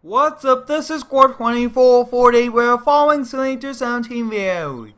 What's up, this is Squad 2448, we're following Simulator 17 video.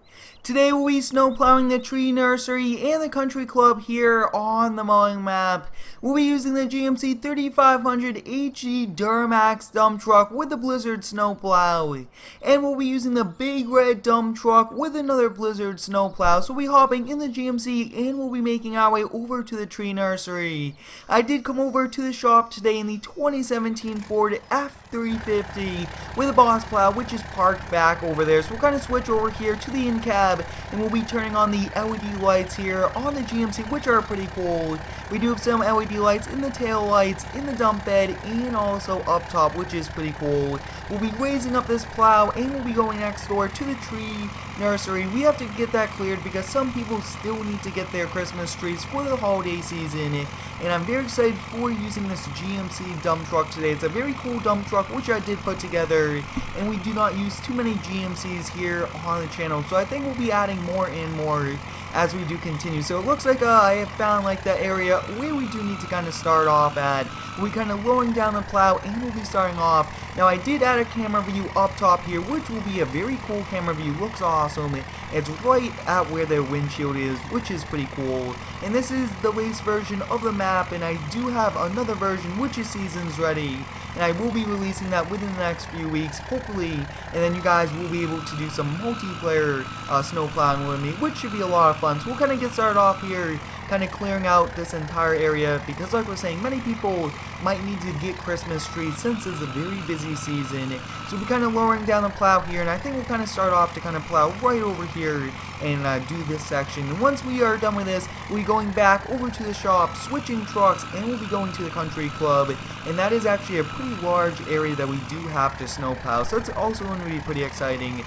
Today we'll be snow plowing the tree nursery and the country club here on the Mowing Map. We'll be using the GMC 3500HD Duramax dump truck with the Blizzard snow plow. And we'll be using the big red dump truck with another Blizzard snow plow. So we'll be hopping in the GMC and we'll be making our way over to the tree nursery. I did come over to the shop today in the 2017 Ford F350 with a boss plow, which is parked back over there. So we'll kind of switch over here to the in-cab and we'll be turning on the LED lights here on the GMC, which are pretty cool. We do have some LED lights in the tail lights, in the dump bed, and also up top, which is pretty cool. We'll be raising up this plow and we'll be going next door to the tree nursery. We have to get that cleared because some people still need to get their Christmas trees for the holiday season, and I'm very excited for using this GMC dump truck today. It's a very cool dump truck which I did put together, and we do not use too many GMCs here on the channel, so I think we'll be adding more and more as we do continue. So it looks like I have found like the area where we do need to kind of start off at. We kind of lowering down the plow and we'll be starting off. Now I did add a camera view up top here, which will be a very cool camera view. Looks awesome. It's right at where their windshield is, which is pretty cool. And this is the latest version of the map, and I do have another version which is seasons ready, and I will be releasing that within the next few weeks, hopefully, and then you guys will be able to do some multiplayer snow plowing with me, which should be a lot of fun. So we'll kind of get started off here, kind of clearing out this entire area, because like we're saying, many people might need to get Christmas trees since it's a very busy season. So we're kind of lowering down the plow here, and I think we'll kind of start off to kind of plow right over here and do this section. And once we are done with this, we'll be going back over to the shop, switching trucks, and we'll be going to the country club. And that is actually a pretty large area that we do have to snow plow, so it's also going to be pretty exciting.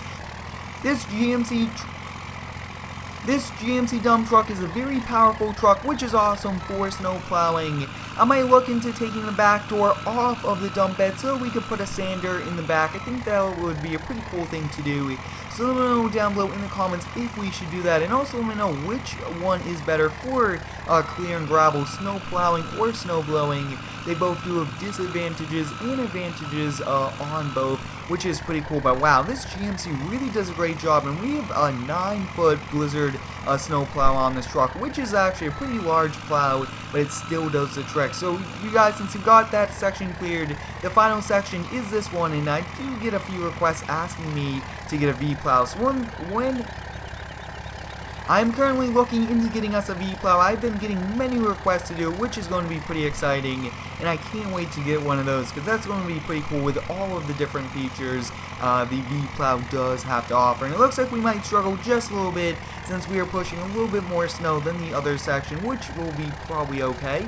This GMC dump truck is a very powerful truck, which is awesome for snow plowing. I might look into taking the back door off of the dump bed so we could put a sander in the back. I think that would be a pretty cool thing to do. So let me know down below in the comments if we should do that, and also let me know which one is better for clear and gravel, snow plowing or snow blowing. They both do have disadvantages and advantages on both, which is pretty cool. But wow, this GMC really does a great job, and we have a 9-foot Blizzard snow plow on this truck, which is actually a pretty large plow, but it still does the trick. So you guys, since you got that section cleared, the final section is this one, and I do get a few requests asking me to get a V-plow. So when I'm currently looking into getting us a V-plow, I've been getting many requests to do it, which is going to be pretty exciting, and I can't wait to get one of those, because that's going to be pretty cool with all of the different features the V-plow does have to offer. And it looks like we might struggle just a little bit, since we are pushing a little bit more snow than the other section, which will be probably okay.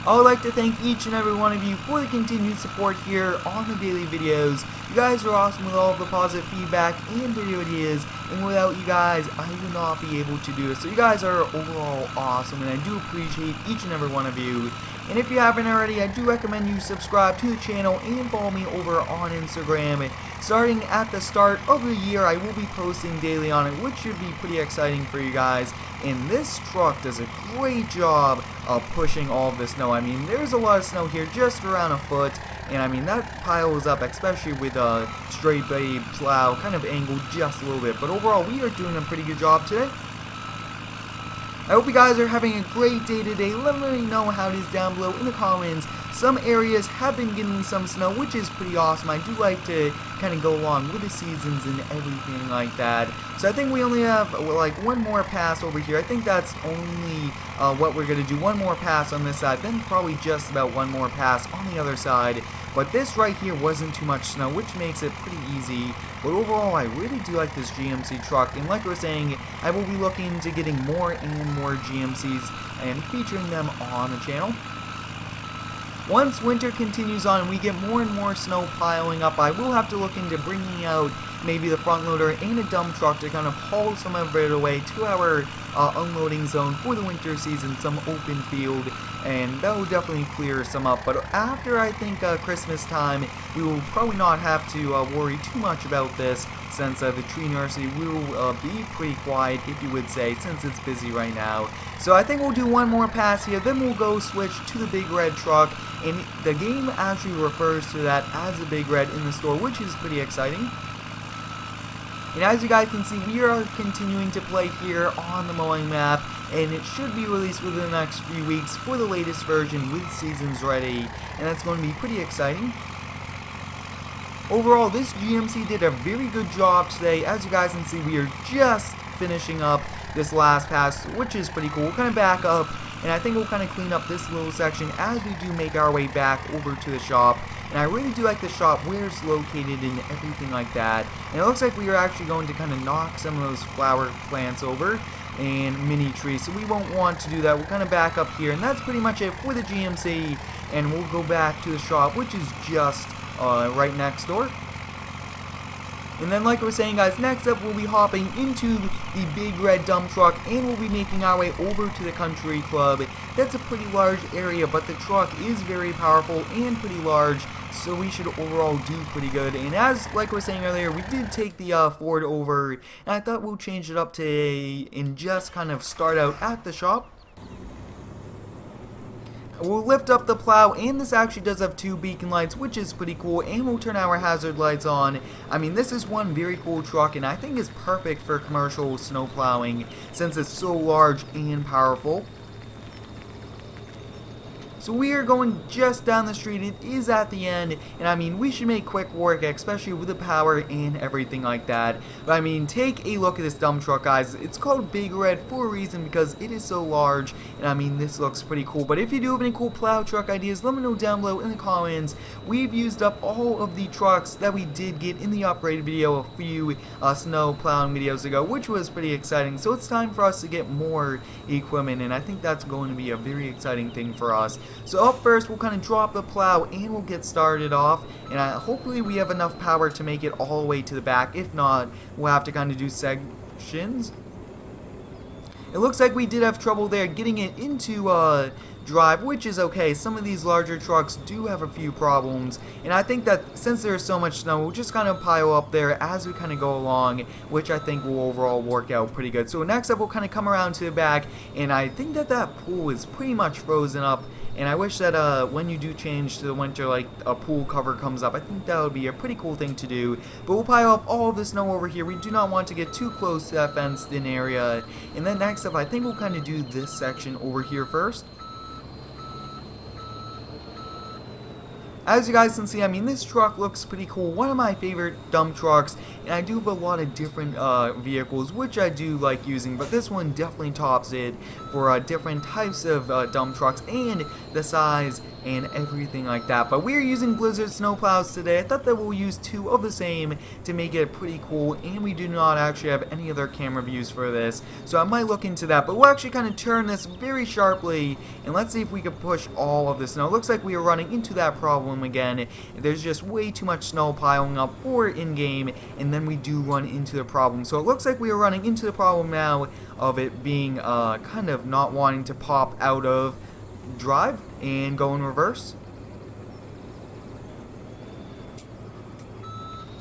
I would like to thank each and every one of you for the continued support here on the daily videos. You guys are awesome with all of the positive feedback and video ideas, and without you guys, I would not be able to do this. So you guys are overall awesome, and I do appreciate each and every one of you. And if you haven't already, I do recommend you subscribe to the channel and follow me over on Instagram. Starting at the start of the year, I will be posting daily on it, which should be pretty exciting for you guys. And this truck does a great job of pushing all of the snow. I mean, there's a lot of snow here, just around a foot. And I mean, that piles up, especially with a straight blade plow, kind of angled just a little bit. But overall, we are doing a pretty good job today. I hope you guys are having a great day today. Let me know how it is down below in the comments. Some areas have been getting some snow, which is pretty awesome. I do like to kind of go along with the seasons and everything like that. So I think we only have like one more pass over here. I think that's only what we're going to do. One more pass on this side, then probably just about one more pass on the other side. But this right here wasn't too much snow, which makes it pretty easy. But overall, I really do like this GMC truck. And like I was saying, I will be looking to getting more and more GMCs and featuring them on the channel. Once winter continues on and we get more and more snow piling up, I will have to look into bringing out maybe the front loader and a dump truck to kind of haul some of it away to our unloading zone for the winter season, some open field, and that will definitely clear some up. But after, I think, Christmas time, we will probably not have to worry too much about this, since the tree nursery will be pretty quiet, if you would say, since it's busy right now. So I think we'll do one more pass here, then we'll go switch to the big red truck, and the game actually refers to that as a big red in the store, which is pretty exciting. And as you guys can see, we are continuing to play here on the Mowing Map, and it should be released within the next few weeks for the latest version with seasons ready, and that's going to be pretty exciting. Overall, this GMC did a very good job today. As you guys can see, we are just finishing up this last pass, which is pretty cool. We'll kind of back up, and I think we'll kind of clean up this little section as we do make our way back over to the shop. And I really do like the shop, where it's located and everything like that. And it looks like we are actually going to kind of knock some of those flower plants over and mini trees, so we won't want to do that. We'll kind of back up here, and that's pretty much it for the GMC. And we'll go back to the shop, which is just right next door. And then, like I was saying, guys, next up we'll be hopping into the big red dump truck, and we'll be making our way over to the country club. That's a pretty large area, but the truck is very powerful and pretty large, so we should overall do pretty good. And as like I was saying earlier, we did take the Ford over, and I thought we'll change it up today and just kind of start out at the shop. We'll lift up the plow, and this actually does have 2 beacon lights, which is pretty cool, and we'll turn our hazard lights on. I mean, this is one very cool truck, and I think it's perfect for commercial snow plowing since it's so large and powerful. So we are going just down the street. It is at the end, and I mean, we should make quick work, especially with the power and everything like that. But I mean, take a look at this dump truck, guys. It's called Big Red for a reason, because it is so large, and I mean, this looks pretty cool. But if you do have any cool plow truck ideas, let me know down below in the comments. We've used up all of the trucks that we did get in the upgrade video a few snow plowing videos ago, which was pretty exciting. So it's time for us to get more equipment, and I think that's going to be a very exciting thing for us. So up first, we'll kind of drop the plow, and we'll get started off, and hopefully we have enough power to make it all the way to the back. If not, we'll have to kind of do sections. It looks like we did have trouble there getting it into drive, which is okay. Some of these larger trucks do have a few problems, and I think that since there's so much snow, we'll just kind of pile up there as we kind of go along, which I think will overall work out pretty good. So next up, we'll kind of come around to the back, and I think that that pool is pretty much frozen up. And I wish that when you do change to the winter, like a pool cover comes up. I think that would be a pretty cool thing to do. But we'll pile up all of the snow over here. We do not want to get too close to that fenced in area. And then next up, I think we'll kind of do this section over here first. As you guys can see, I mean, this truck looks pretty cool. One of my favorite dump trucks, and I do have a lot of different vehicles, which I do like using, but this one definitely tops it for different types of dump trucks and the size and everything like that. But we're using Blizzard snowplows today. I thought that we'll use 2 of the same to make it pretty cool, and we do not actually have any other camera views for this, so I might look into that. But we'll actually kind of turn this very sharply, and let's see if we can push all of the snow. It looks like we are running into that problem again. There's just way too much snow piling up for in-game, and then we do run into the problem. So it looks like we are running into the problem now of it being kind of not wanting to pop out of drive and go in reverse.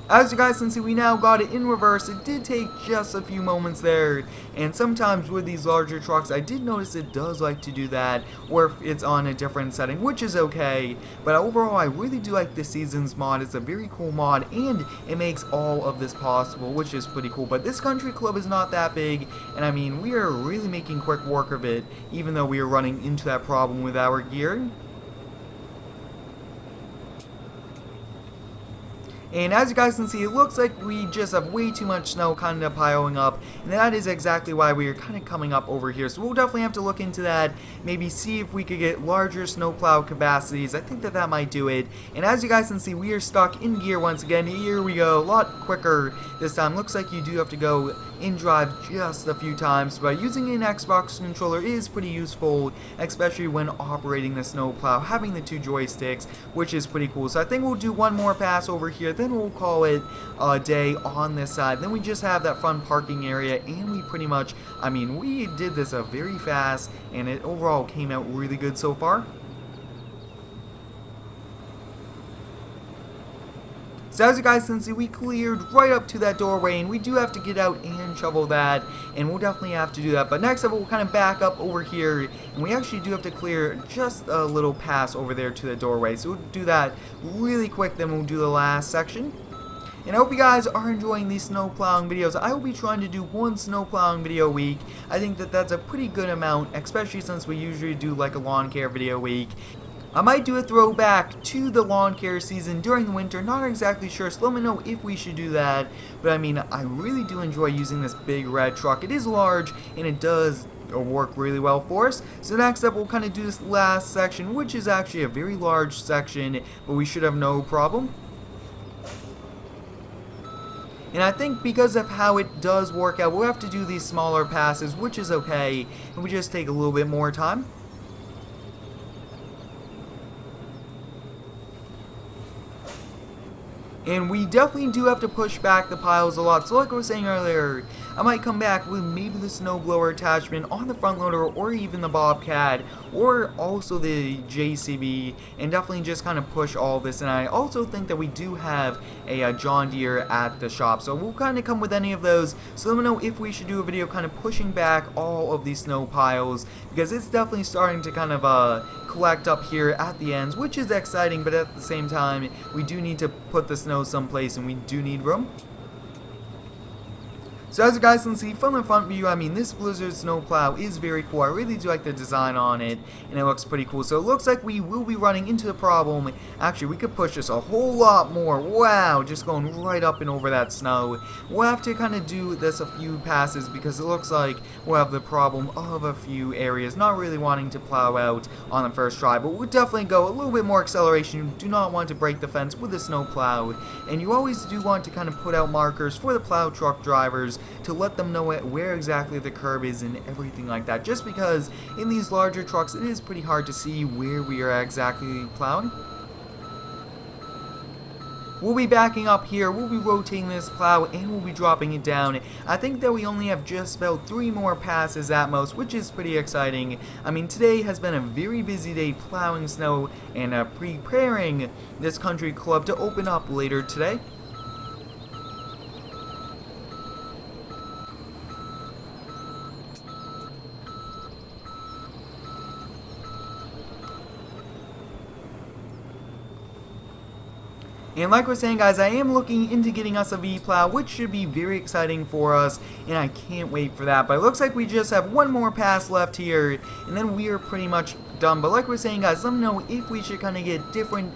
As you guys can see, we now got it in reverse. It did take just a few moments there, and sometimes with these larger trucks, I did notice it does like to do that, or if it's on a different setting, which is okay. But overall, I really do like this season's mod. It's a very cool mod, and it makes all of this possible, which is pretty cool. But this country club is not that big, and I mean, we are really making quick work of it, even though we are running into that problem with our gear. And as you guys can see, it looks like we just have way too much snow kind of piling up, and that is exactly why we are kind of coming up over here. So we'll definitely have to look into that, maybe see if we could get larger snowplow capacities. I think that that might do it. And as you guys can see, we are stuck in gear once again. Here we go, a lot quicker this time. Looks like you do have to go in drive just a few times, but using an Xbox controller is pretty useful, especially when operating the snowplow, having the two joysticks, which is pretty cool. So I think we'll do one more pass over here, then we'll call it a day on this side. Then we just have that fun parking area, and we pretty much, I mean, we did this very fast, and it overall came out really good so far. So as you guys can see, we cleared right up to that doorway, and we do have to get out and shovel that, and we'll definitely have to do that. But next up, we'll kind of back up over here, and we actually do have to clear just a little pass over there to the doorway. So we'll do that really quick, then we'll do the last section. And I hope you guys are enjoying these snow plowing videos. I will be trying to do one snow plowing video a week. I think that that's a pretty good amount, especially since we usually do like a lawn care video a week. I might do a throwback to the lawn care season during the winter, not exactly sure, so let me know if we should do that. But I mean, I really do enjoy using this big red truck. It is large, and it does work really well for us. So next up, we'll kind of do this last section, which is actually a very large section, but we should have no problem. And I think because of how it does work out, we'll have to do these smaller passes, which is okay, and we just take a little bit more time. And we definitely do have to push back the piles a lot. So like I was saying earlier, I might come back with maybe the snowblower attachment on the front loader, or even the Bobcat, or also the JCB, and definitely just kind of push all this. And I also think that we do have a John Deere at the shop, so we'll kind of come with any of those. So let me know if we should do a video kind of pushing back all of these snow piles, because it's definitely starting to kind of collect up here at the ends, which is exciting, but at the same time, we do need to put the snow someplace, and we do need room. So as you guys can see from the front view, I mean, this Blizzard snowplow is very cool. I really do like the design on it, and it looks pretty cool. So it looks like we will be running into the problem. Actually, we could push this a whole lot more. Wow, just going right up and over that snow. We'll have to kind of do this a few passes, because it looks like we'll have the problem of a few areas not really wanting to plow out on the first try. But we'll definitely go a little bit more acceleration. You do not want to break the fence with a snowplow, and you always do want to kind of put out markers for the plow truck drivers to let them know where exactly the curb is and everything like that, just because in these larger trucks it is pretty hard to see where we are exactly plowing. We'll be backing up here, we'll be rotating this plow, and we'll be dropping it down. I think that we only have just about 3 more passes at most, which is pretty exciting. I mean, today has been a very busy day plowing snow and preparing this country club to open up later today. And like we're saying, guys, I am looking into getting us a V-Plow, which should be very exciting for us, and I can't wait for that. But it looks like we just have one more pass left here, and then we are pretty much done. But like we're saying, guys, let me know if we should kind of get different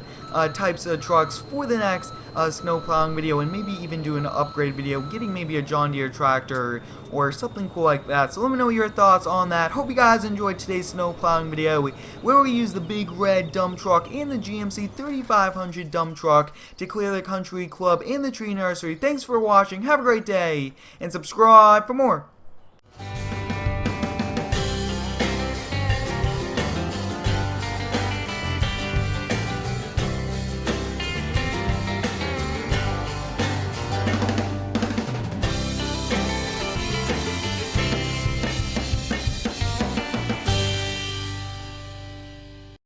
types of trucks for the next snow plowing video, and maybe even do an upgrade video, getting maybe a John Deere tractor or something cool like that. So let me know your thoughts on that. Hope you guys enjoyed today's snow plowing video, where we use the big red dump truck and the GMC 3500 dump truck to clear the country club and the tree nursery. Thanks for watching, have a great day, and subscribe for more.